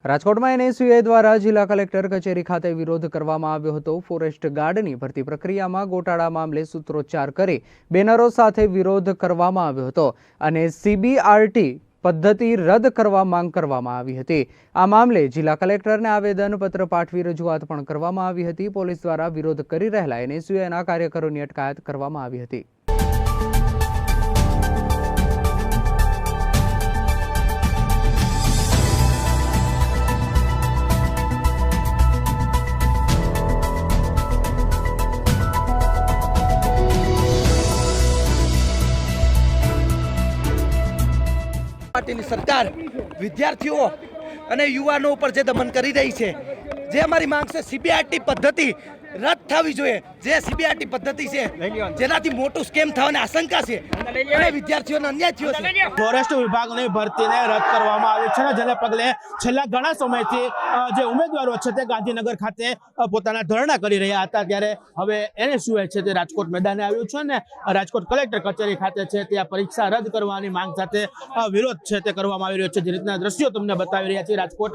રાજકોટમાં એનએસયુઆઈ દ્વારા જિલ્લા કલેક્ટર કચેરી ખાતે વિરોધ કરવામાં આવ્યો હતો। ફોરેસ્ટ ગાર્ડની ભરતી પ્રક્રિયામાં ગોટાળા મામલે સૂત્રોચ્ચાર કરી બેનરો સાથે વિરોધ કરવામાં આવ્યો હતો અને સીબીઆરટી પદ્ધતિ રદ કરવા માંગ કરવામાં આવી હતી। આ મામલે જિલ્લા કલેક્ટરને આવેદનપત્ર પાઠવી રજૂઆત પણ કરવામાં આવી હતી। પોલીસ દ્વારા વિરોધ કરી રહેલા એનએસયુઆઈના કાર્યકરોની અટકાયત કરવામાં આવી હતી। પાર્ટીની સરકાર વિદ્યાર્થીઓ અને યુવાનો ઉપર જે દમન કરી રહી છે, જે અમારી માંગ છે સીબીઆરટી પદ્ધતિ રદ થવી જોઈએ। જે સીબીઆરટી પદ્ધતિ છે જેનાથી મોટું સ્કેમ થવાની આશંકા છે અને વિદ્યાર્થીઓને અન્યાય થયો છે। ફોરેસ્ટ વિભાગની ભરતીને રદ કરવામાં આવી છે, જેને પગલે છેલ્લા ઘણા સમયથી જે ઉમેદવારો છે તે ગાંધીનગર ખાતે પોતાના ધરણા કરી રહ્યા હતા, ત્યારે હવે એનએસયુઆઈ છે તે રાજકોટ મેદાને આવ્યું છે અને રાજકોટ કલેક્ટર કચેરી ખાતે છે ત્યાં પરીક્ષા રદ કરવાની માંગ સાથે વિરોધ છે તે કરવામાં આવી રહ્યો છે। જે રીતના દ્રશ્યો તમને બતાવી રહ્યા છે રાજકોટ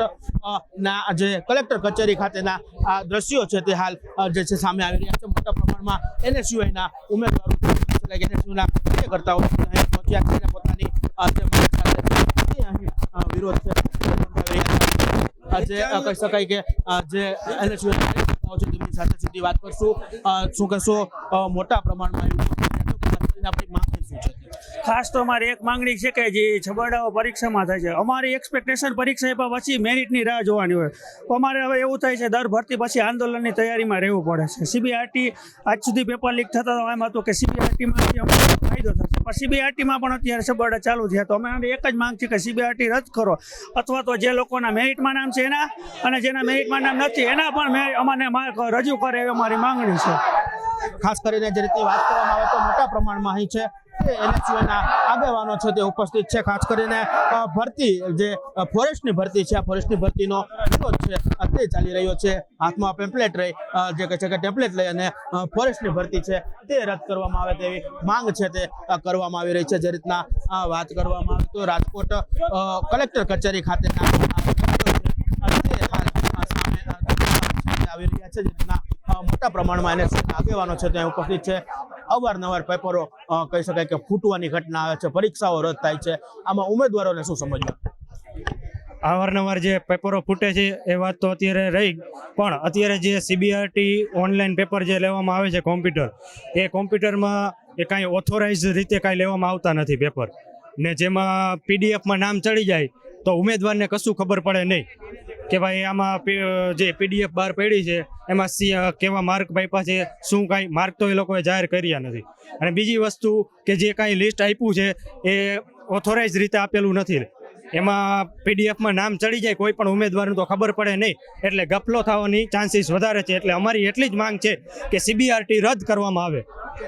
ના જે કલેક્ટર કચેરી ખાતેના આ દ્રશ્યો છે તે હાલ જે છે સામે આવી રહ્યા છે। મોટા પ્રમાણમાં એનએસયુઆઈના ઉમેદવારો એનએસયુના કાર્યકર્તાઓ પહોંચ્યા છે અને પોતાની વિરોધ છે આજે કહી શકાય કે જે એનએસયુઆઈ છે તેમની સાથે સીધી વાત કરશું। શું કહેશો, મોટા પ્રમાણમાં આપણી માંગ શું છે? ખાસ તો અમારી એક માંગણી છે કે જે છબરડાઓ પરીક્ષામાં થાય છે, અમારી એક્સપેક્ટેશન પરીક્ષા આપ્યા પછી મેરિટની રાહ જોવાની હોય। અમારે હવે એવું થાય છે દર ભરતી પછી આંદોલનની તૈયારીમાં રહેવું પડે છે। સીબીઆરટી આજ સુધી પેપર લીક થતા એમ હતું કે સીબીઆરટીમાંથી અમને ફાયદો થશે, પણ સીબીઆરટીમાં પણ અત્યારે છબરડા ચાલુ થયા। તો અમે એક જ માંગ છે કે સીબીઆરટી રદ કરો, અથવા તો જે લોકોના મેરિટમાં નામ છે એના અને જેના મેરિટમાં નામ નથી એના પણ અમને રજૂ કરે એવી અમારી માંગણી છે। ખાસ કરીને જે રીતે વાત કરવામાં આવે તો મોટા પ્રમાણમાં અહીં છે એનએસયુઆઈના આગેવાનો છે તે ઉપસ્થિત છે। ખાસ કરીને ભરતી જે ફોરેસ્ટની ભરતી છે, આ ફોરેસ્ટની ભરતીનો વિરોધ છે તે ચાલી રહ્યો છે। હાથમાં પેમ્પલેટ રહી જે કહે છે કે ટેમ્પલેટ લઈ અને ફોરેસ્ટની ભરતી છે તે રદ કરવામાં આવે તેવી માંગ છે તે કરવામાં આવી રહી છે। જે રીતના વાત કરવામાં આવે તો રાજકોટ કલેક્ટર કચેરી ખાતેના આવી રહ્યા છે। જે રીતના મોટા પ્રમાણમાં એનએસયુના આગેવાનો છે ત્યાં ઉપસ્થિત છે। અવારનવાર પેપરો કહી શકાય કે ફૂટવાની ઘટના આવે છે, પરીક્ષાઓ રદ થાય છે, આમાં ઉમેદવારોને શું સમજવું? અવારનવાર જે પેપરો ફૂટે છે એ વાત તો અત્યારે રહી, પણ અત્યારે જે સીબીઆરટી ઓનલાઈન પેપર જે લેવામાં આવે છે કોમ્પ્યુટર, એ કોમ્પ્યુટરમાં એ કાંઈ ઓથોરાઇઝ રીતે કાંઈ લેવામાં આવતા નથી પેપર ને, જેમાં પીડીએફમાં નામ ચડી જાય તો ઉમેદવારને કશું ખબર પડે નહીં કે ભાઈ આમાં જે પીડીએફ બહાર પડી છે એમાં કેવા માર્ક આપ્યા છે, શું કાંઈ માર્ક તો એ લોકોએ જાહેર કર્યા નથી। અને બીજી વસ્તુ કે જે કાંઈ લિસ્ટ આપ્યું છે એ ઓથોરાઇઝ રીતે આપેલું નથી, એમાં પીડીએફમાં નામ ચડી જાય કોઈ પણ ઉમેદવારનું તો ખબર પડે નહીં, એટલે ગફલો થવાની ચાન્સીસ વધારે છે। એટલે અમારી એટલી જ માંગ છે કે સીબીઆરટી રદ કરવામાં આવે।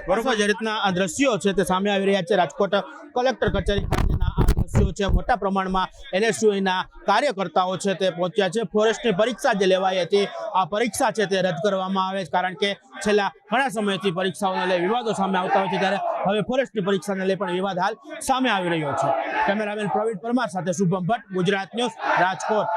બરોબર, જે રીતના આ દ્રશ્યો છે તે સામે આવી રહ્યા છે રાજકોટ કલેક્ટર કચેરી ખાતેના આ દ્રશ્યો છે। મોટા પ્રમાણમાં એનએસયુઆઈના કાર્યકર્તાઓ છે તે પહોંચ્યા છે। ફોરેસ્ટની પરીક્ષા જે લેવાઈ હતી આ પરીક્ષા છે તે રદ કરવામાં આવે, કારણ કે છેલ્લા ઘણા સમયથી પરીક્ષાઓને લઈ વિવાદો સામે આવતા હોય છે, ત્યારે હવે ફોરેસ્ટની પરીક્ષાને લઈ પણ વિવાદ હાલ સામે આવી રહ્યો છે। કેમેરામેન પ્રવીણ પરમાર સાથે શુભમ ભટ્ટ, ગુજરાત ન્યૂઝ, રાજકોટ।